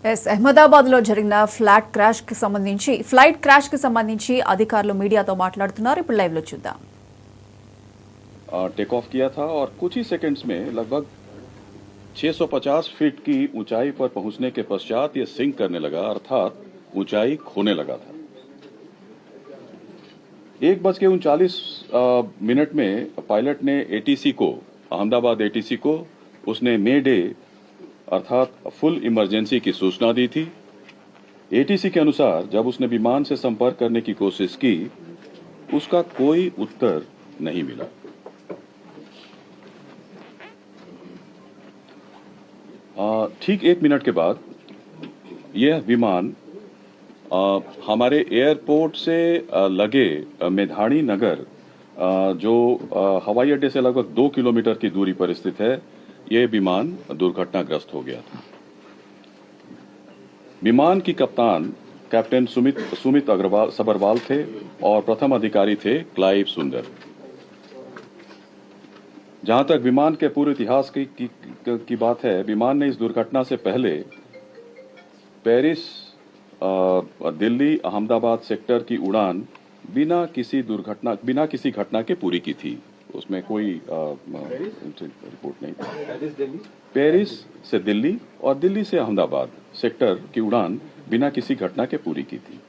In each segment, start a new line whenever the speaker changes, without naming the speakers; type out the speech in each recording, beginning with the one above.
అహ్మదాబాద్లో జరిగిన flight crash కి సంబంధించి అధికారులు మీడియాతో మాట్లాడుతున్నారు. ఇప్పుడు లైవ్ లో చూద్దాం.
टेक ऑफ किया था और कुछ ही सेकंड्स में लगभग 650 फीट की ऊंचाई पर पहुंचने के पश्चात ये सिंक करने लगा, अर्थात ऊंचाई खोने लगा था। 1:39 में पायलट ने एटीसी को, अहमदाबाद एटीसी को उसने मे डे अर्थात फुल इमरजेंसी की सूचना दी थी। एटीसी के अनुसार जब उसने विमान से संपर्क करने की कोशिश की, उसका कोई उत्तर नहीं मिला। ठीक 1 मिनट के बाद यह विमान हमारे एयरपोर्ट से लगे मेधाणी नगर, जो हवाई अड्डे से लगभग 2 किलोमीटर की दूरी पर स्थित है, यह विमान दुर्घटनाग्रस्त हो गया था। विमान की कप्तान कैप्टन सुमित सबरवाल थे और प्रथम अधिकारी थे क्लाइव सुंदर। जहां तक विमान के पूरे इतिहास की बात है, विमान ने इस दुर्घटना से पहले पेरिस दिल्ली अहमदाबाद सेक्टर की उड़ान बिना किसी घटना के पूरी की थी। उसमें कोई रिपोर्ट नहीं था। पेरिस से दिल्ली और दिल्ली से अहमदाबाद सेक्टर की उड़ान बिना किसी घटना के पूरी की थी।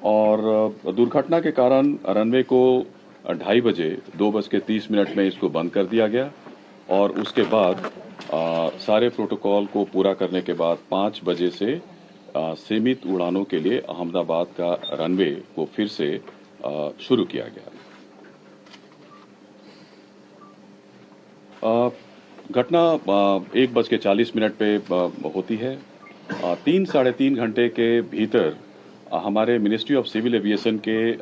और दुर्घटना के कारण रनवे को 2:30 बजे 2:30 में इसको बंद कर दिया गया और उसके बाद सारे प्रोटोकॉल को पूरा करने के बाद 5 बजे से सीमित उड़ानों के लिए अहमदाबाद का रनवे को फिर से शुरू किया गया। घटना 1:40 पे होती है। 3 साढ़े 3 घंटे के भीतर हमारे मिनिस्ट्री ऑफ सिविल एविएशन के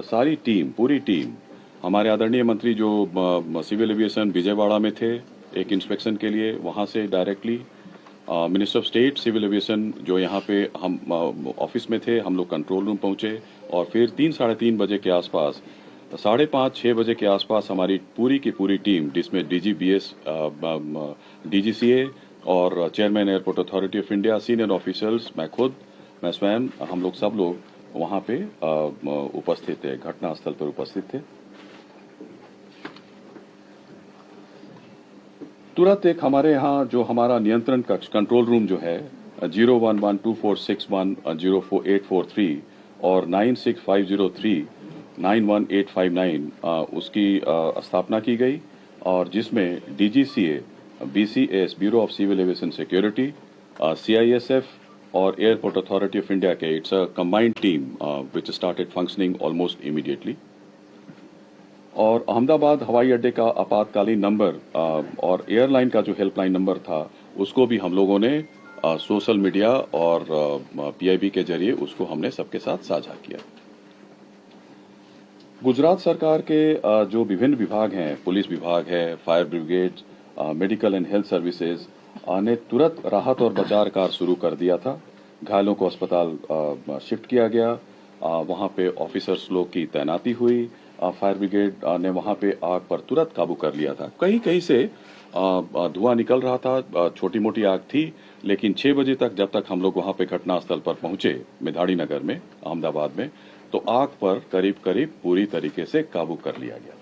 सारी पूरी टीम, हमारे आदरणीय मंत्री जो सिविल एविएशन विजयवाड़ा में थे एक इंस्पेक्शन के लिए, वहां से directly minister of state civil aviation जो यहाँ पे हम ऑफिस में थे, हम लोग कंट्रोल रूम पहुंचे और फिर 3 साढ़े 3 बजे के आसपास 5:30-6 बजे के आसपास हमारी पूरी की पूरी टीम, जिसमें DGBS, DGCA और chairman airport authority of India, senior officers, मैं स्वयं, हम लोग सब लोग वहां पे उपस्थित थे, घटनास्थल पर उपस्थित थे। तुरंत एक हमारे यहाँ जो हमारा नियंत्रण कक्ष कंट्रोल रूम जो है 011246104843 और 9650391859 उसकी स्थापना की गई और जिसमें DGCA, BCS bureau of civil aviation security, CISF और एयरपोर्ट अथॉरिटी ऑफ इंडिया के, it's a combined team which started functioning almost immediately. और अहमदाबाद हवाई अड्डे का आपातकालीन नंबर और एयरलाइन का जो हेल्पलाइन नंबर था, उसको भी हम लोगों ने सोशल मीडिया और PIB के जरिए उसको हमने सबके साथ साझा किया। गुजरात सरकार के जो विभिन्न विभाग हैं, पुलिस विभाग है, fire brigade, medical and health services ने तुरंत राहत और बचाव कार्य शुरू कर दिया था। घायलों को अस्पताल शिफ्ट किया गया, वहां पे ऑफिसर्स लोग की तैनाती हुई, फायर ब्रिगेड ने वहां पे आग पर तुरंत काबू कर लिया था। कहीं कहीं से धुआं निकल रहा था, छोटी मोटी आग थी, लेकिन 6 बजे तक जब तक हम लोग वहां पे घटनास्थल पर पहुंचे मेधाड़ी नगर में अहमदाबाद में, तो आग पर करीब पूरी तरीके से काबू कर लिया गया।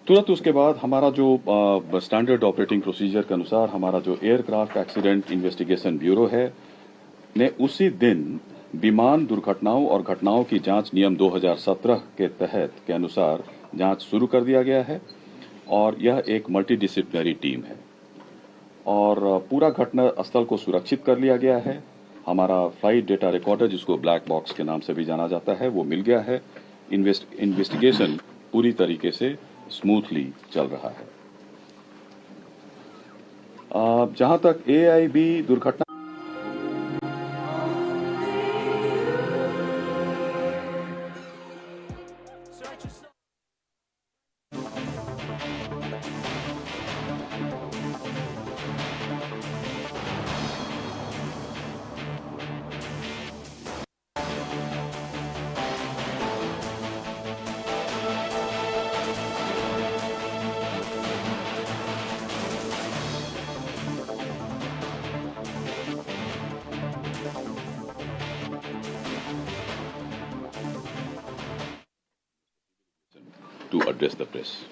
तुरंत उसके बाद हमारा जो स्टैंडर्ड ऑपरेटिंग प्रोसीजर के अनुसार हमारा जो एयरक्राफ्ट एक्सीडेंट इन्वेस्टिगेशन ब्यूरो है ने उसी दिन विमान दुर्घटनाओं और घटनाओं की जांच नियम 2017 के तहत के अनुसार जांच शुरू कर दिया गया है और यह एक मल्टीडिसिप्लिनरी टीम है और पूरा घटना स्थल को सुरक्षित कर लिया गया है। हमारा फ्लाइट डेटा रिकॉर्डर, जिसको ब्लैक बॉक्स के नाम से भी जाना जाता है, वो मिल गया है। इन्वेस्टिगेशन पूरी तरीके से स्मूथली चल रहा है। जहां तक AIB दुर्घटना to address the press.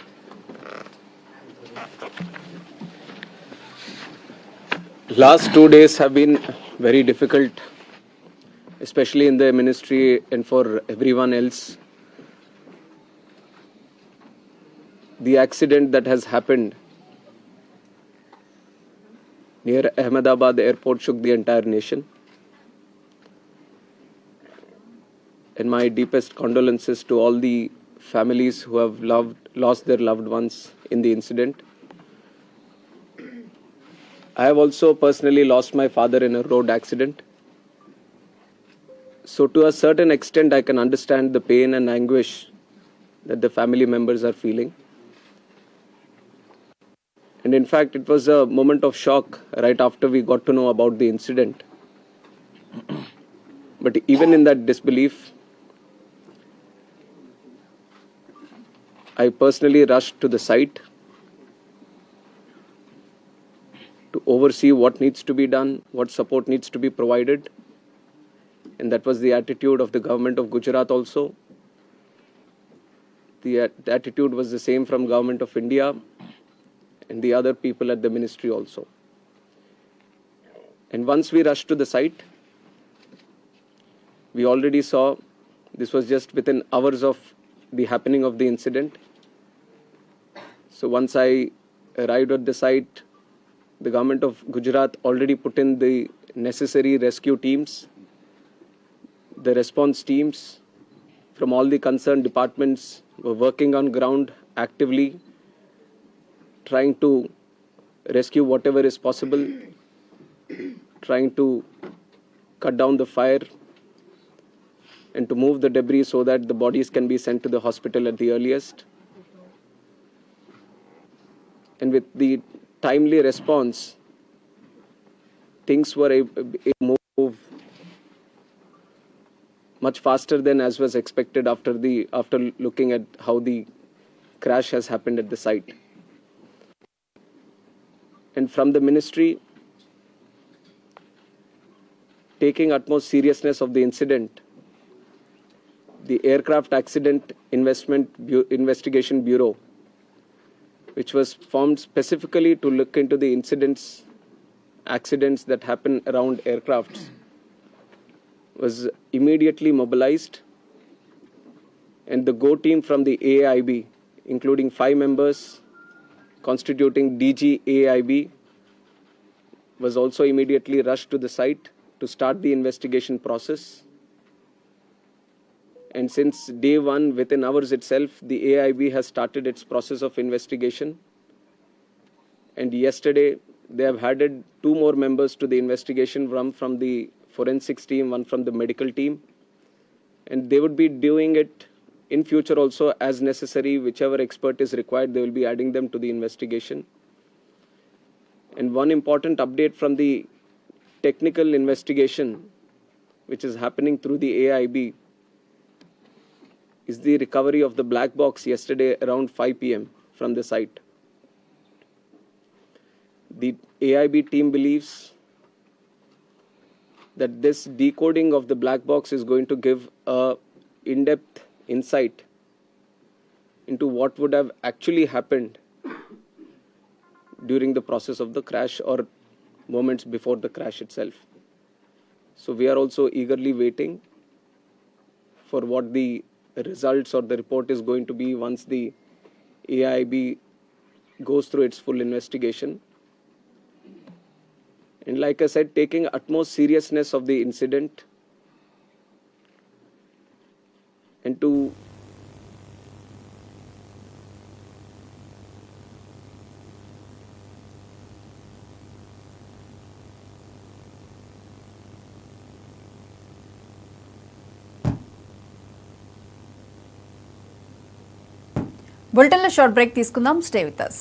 Last 2 days have been very difficult, especially in the ministry and for everyone else. The accident that has happened near Ahmedabad airport shook the entire nation. And my deepest condolences to all the families who have lost their loved ones in the incident. I have also personally lost my father in a road accident. So to a certain extent, I can understand the pain and anguish that the family members are feeling. And in fact, it was a moment of shock right after we got to know about the incident. But even in that disbelief, I personally rushed to the site to oversee what needs to be done, what support needs to be provided. And that was the attitude of the government of Gujarat also. The attitude was the same from Government of India and the other people at the ministry also. And once we rushed to the site, we already saw this was just within hours of the happening of the incident. So once I arrived at the site, the government of Gujarat already put in the necessary rescue teams, the response teams from all the concerned departments were working on ground actively, trying to rescue whatever is possible, trying to cut down the fire and to move the debris so that the bodies can be sent to the hospital at the earliest. And with the timely response, things were able to move much faster than as was expected after looking at how the crash has happened at the site. And from the ministry, taking utmost seriousness of the incident, the Aircraft Accident Investigation Bureau, which was formed specifically to look into the accidents that happen around aircrafts, was immediately mobilized. And the GO team from the AIB, including 5 members constituting DG AIB, was also immediately rushed to the site to start the investigation process. And since day one, within hours itself, the AIB has started its process of investigation. And yesterday, they have added 2 more members to the investigation, one from the forensics team, one from the medical team. And they would be doing it in future also as necessary. Whichever expert is required, they will be adding them to the investigation. And one important update from the technical investigation, which is happening through the AIB, is the recovery of the black box yesterday around 5 p.m. from the site. The AIB team believes that this decoding of the black box is going to give a in-depth insight into what would have actually happened during the process of the crash or moments before the crash itself. So we are also eagerly waiting for what the results or the report is going to be once the AIB goes through its full investigation. And like I said, taking utmost seriousness of the incident and to
బులెటిన్లో short break తీసుకుందాం. Stay with us.